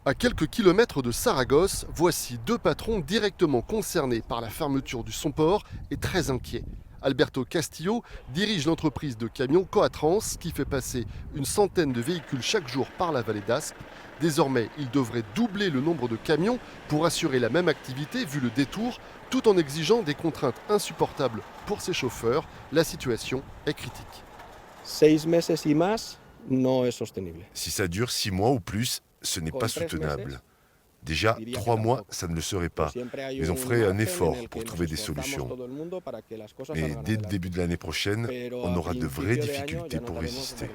À quelques kilomètres de Saragosse, voici deux patrons directement concernés par la fermeture du Somport et très inquiets. Alberto Castillo dirige l'entreprise de camions Coatrans qui fait passer une centaine de véhicules chaque jour par la vallée d'Aspe. Désormais, il devrait doubler le nombre de camions pour assurer la même activité vu le détour, tout en exigeant des contraintes insupportables pour ses chauffeurs. La situation est critique. 6 meses y más no es sostenible. Si ça dure 6 mois ou plus, ce n'est pas soutenable. Déjà, 3 mois, ça ne le serait pas. Mais on ferait un effort pour trouver des solutions. Mais dès le début de l'année prochaine, on aura de vraies difficultés pour résister.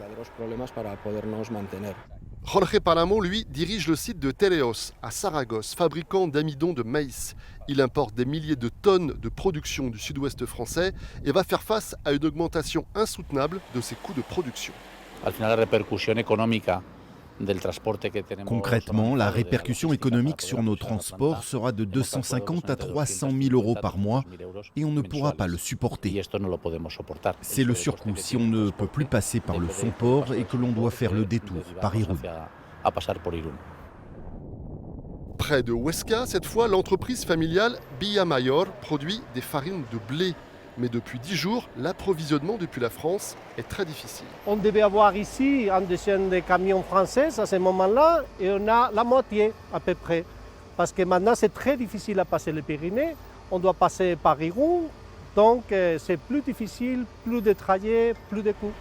Jorge Palamo, lui, dirige le site de Tereos, à Saragosse, fabricant d'amidon de maïs. Il importe des milliers de tonnes de production du sud-ouest français et va faire face à une augmentation insoutenable de ses coûts de production. Concrètement, la répercussion économique sur nos transports sera de 250 à 300 000 euros par mois et on ne pourra pas le supporter. C'est le surcoût si on ne peut plus passer par le Somport et que l'on doit faire le détour par Irún. Près de Huesca, cette fois, l'entreprise familiale Villamayor produit des farines de blé. Mais depuis 10 jours, l'approvisionnement depuis la France est très difficile. On devait avoir ici un deuxième de camions français à ce moment-là et on a la moitié à peu près. Parce que maintenant c'est très difficile à passer les Pyrénées, on doit passer par Irún, donc c'est plus difficile, plus de trajets, plus de coûts.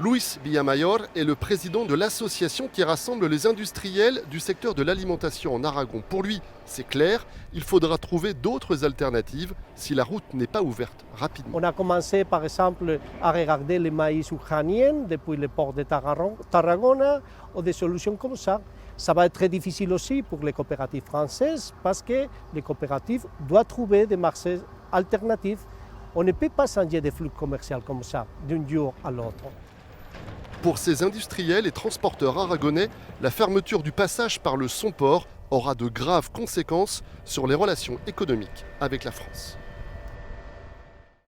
Luis Villamayor est le président de l'association qui rassemble les industriels du secteur de l'alimentation en Aragon. Pour lui, c'est clair, il faudra trouver d'autres alternatives si la route n'est pas ouverte rapidement. On a commencé par exemple à regarder les maïs ukrainiens depuis le port de Tarragona ou des solutions comme ça. Ça va être très difficile aussi pour les coopératives françaises parce que les coopératives doivent trouver des marchés alternatifs. On ne peut pas changer des flux commerciaux comme ça d'un jour à l'autre. Pour ces industriels et transporteurs aragonais, la fermeture du passage par le Somport aura de graves conséquences sur les relations économiques avec la France.